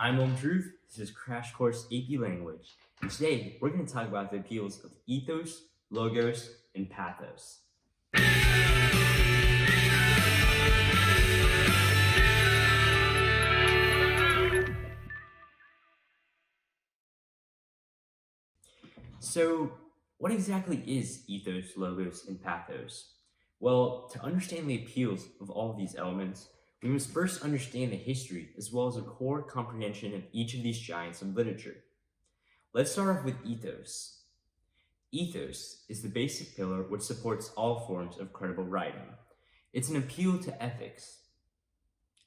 I'm Aum Dhruv. This is Crash Course AP Language. And today, we're going to talk about the appeals of ethos, logos, and pathos. So, what exactly is ethos, logos, and pathos? Well, to understand the appeals of all of these elements, we must first understand the history as well as a core comprehension of each of these giants of literature. Let's start off with ethos. Ethos is the basic pillar which supports all forms of credible writing. It's an appeal to ethics.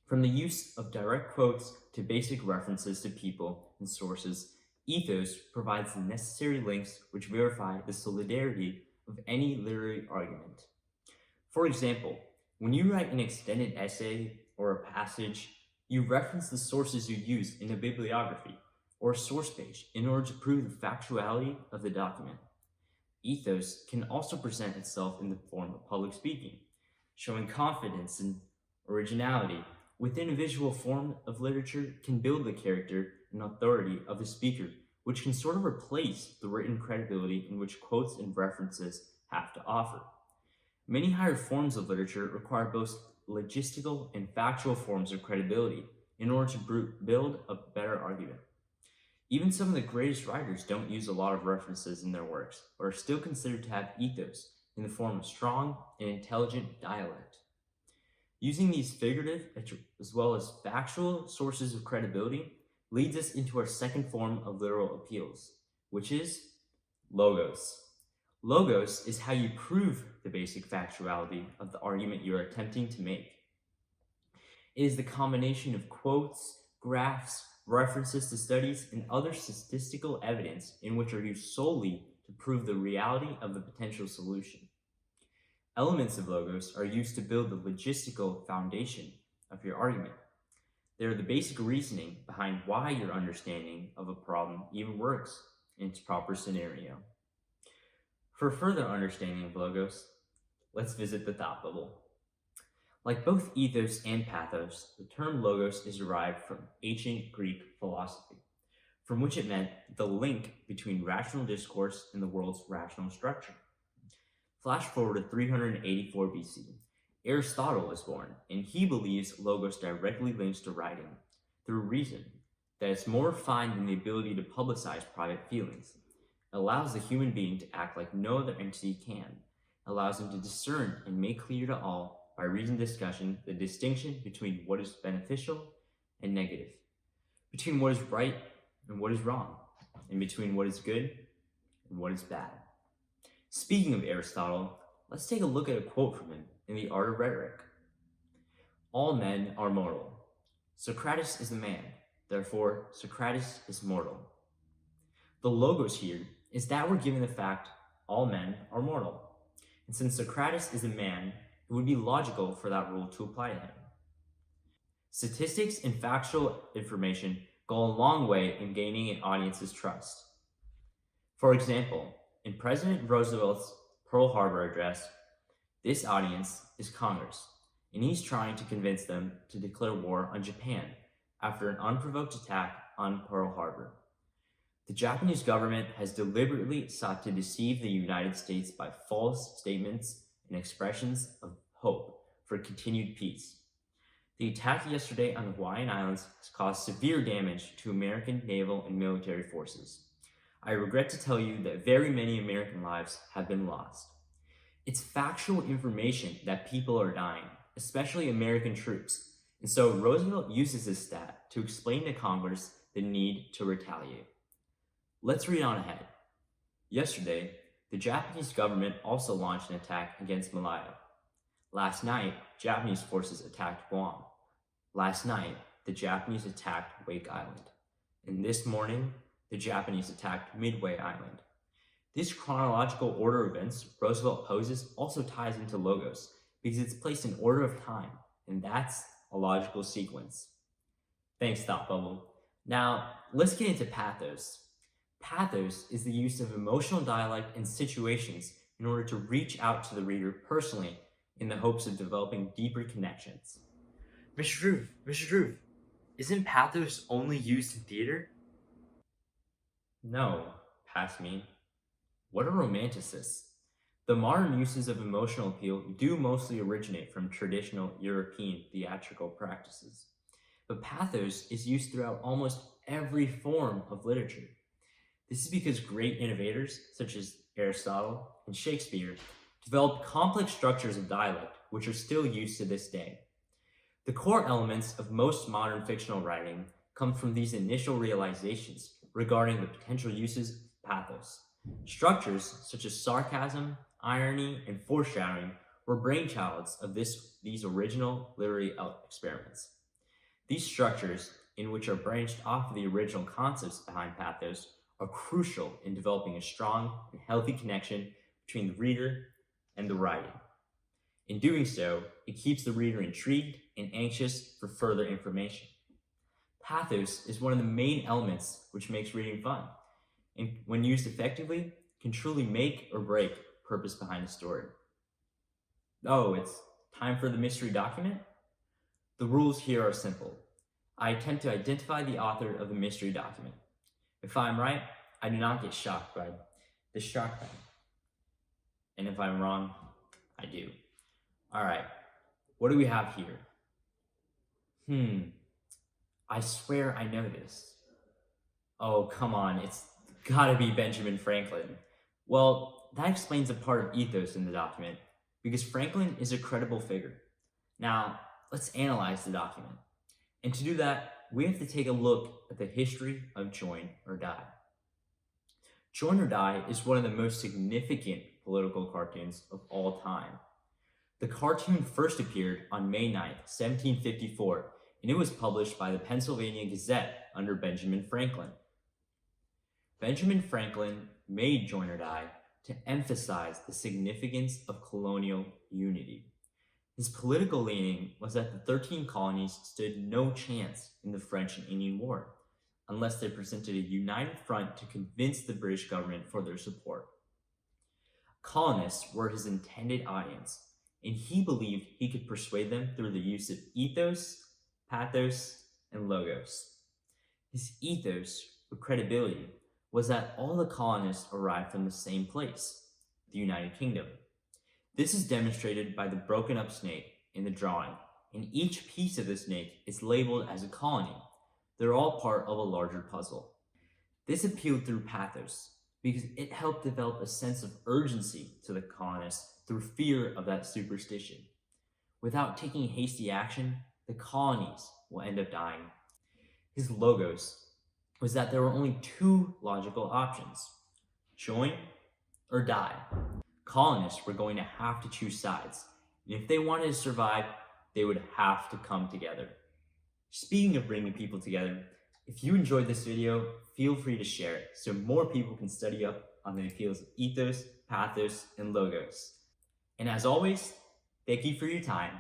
From the use of direct quotes to basic references to people and sources, ethos provides the necessary links which verify the solidarity of any literary argument. For example, when you write an extended essay or a passage, you reference the sources you use in a bibliography or a source page in order to prove the factuality of the document. Ethos can also present itself in the form of public speaking, showing confidence and originality within a visual form of literature can build the character and authority of the speaker, which can sort of replace the written credibility in which quotes and references have to offer. Many higher forms of literature require both logistical and factual forms of credibility in order to build a better argument. Even some of the greatest writers don't use a lot of references in their works, but are still considered to have ethos in the form of strong and intelligent dialect. Using these figurative as well as factual sources of credibility leads us into our second form of literal appeals, which is logos. Logos is how you prove the basic factuality of the argument you are attempting to make. It is the combination of quotes, graphs, references to studies, and other statistical evidence in which are used solely to prove the reality of the potential solution. Elements of logos are used to build the logistical foundation of your argument. They are the basic reasoning behind why your understanding of a problem even works in its proper scenario. For further understanding of logos, let's visit the thought bubble. Like both ethos and pathos, the term logos is derived from ancient Greek philosophy, from which it meant the link between rational discourse and the world's rational structure. Flash forward to 384 BC. Aristotle was born, and he believes logos directly links to writing through reason, that it's more refined than the ability to publicize private feelings. It allows the human being to act like no other entity can, allows him to discern and make clear to all by reasoned discussion the distinction between what is beneficial and negative, between what is right and what is wrong, and between what is good and what is bad. Speaking of Aristotle, let's take a look at a quote from him in The Art of Rhetoric. All men are mortal. Socrates is a man, therefore Socrates is mortal. The logos here is that we're given the fact all men are mortal. And since Socrates is a man, it would be logical for that rule to apply to him. Statistics and factual information go a long way in gaining an audience's trust. For example, in President Roosevelt's Pearl Harbor address, this audience is Congress, and he's trying to convince them to declare war on Japan after an unprovoked attack on Pearl Harbor. The Japanese government has deliberately sought to deceive the United States by false statements and expressions of hope for continued peace. The attack yesterday on the Hawaiian Islands has caused severe damage to American naval and military forces. I regret to tell you that very many American lives have been lost. It's factual information that people are dying, especially American troops, and so Roosevelt uses this stat to explain to Congress the need to retaliate. Let's read on ahead. Yesterday, the Japanese government also launched an attack against Malaya. Last night, Japanese forces attacked Guam. Last night, the Japanese attacked Wake Island. And this morning, the Japanese attacked Midway Island. This chronological order of events Roosevelt poses also ties into logos because it's placed in order of time, and that's a logical sequence. Thanks, Thought Bubble. Now, let's get into pathos. Pathos is the use of emotional dialect in situations in order to reach out to the reader personally in the hopes of developing deeper connections. Mr. Dhruv, isn't pathos only used in theater? No, past me. What are romanticists? The modern uses of emotional appeal do mostly originate from traditional European theatrical practices, but pathos is used throughout almost every form of literature. This is because great innovators, such as Aristotle and Shakespeare, developed complex structures of dialect which are still used to this day. The core elements of most modern fictional writing come from these initial realizations regarding the potential uses of pathos. Structures such as sarcasm, irony, and foreshadowing were brainchilds of these original literary experiments. These structures, in which are branched off of the original concepts behind pathos, are crucial in developing a strong and healthy connection between the reader and the writing. In doing so, it keeps the reader intrigued and anxious for further information. Pathos is one of the main elements which makes reading fun, and when used effectively, can truly make or break the purpose behind a story. Oh, it's time for the mystery document? The rules here are simple. I attempt to identify the author of the mystery document. If I'm right, I do not get shocked by distracted. And if I'm wrong, I do. All right, what do we have here? I swear I know this. Oh, come on, it's gotta be Benjamin Franklin. Well, that explains a part of ethos in the document, because Franklin is a credible figure. Now, let's analyze the document. And to do that, we have to take a look at the history of Join or Die. Join or Die is one of the most significant political cartoons of all time. The cartoon first appeared on May 9th, 1754, and it was published by the Pennsylvania Gazette under Benjamin Franklin. Benjamin Franklin made Join or Die to emphasize the significance of colonial unity. His political leaning was that the 13 colonies stood no chance in the French and Indian War unless they presented a united front to convince the British government for their support. Colonists were his intended audience, and he believed he could persuade them through the use of ethos, pathos, and logos. His ethos, or credibility, was that all the colonists arrived from the same place, the United Kingdom. This is demonstrated by the broken up snake in the drawing, and each piece of the snake is labeled as a colony. They're all part of a larger puzzle. This appealed through pathos because it helped develop a sense of urgency to the colonists through fear of that superstition. Without taking hasty action, the colonies will end up dying. His logos was that there were only two logical options: join or die. Colonists were going to have to choose sides, and if they wanted to survive, they would have to come together. Speaking of bringing people together, if you enjoyed this video, feel free to share it so more people can study up on the appeals of ethos, pathos, and logos. And as always, thank you for your time.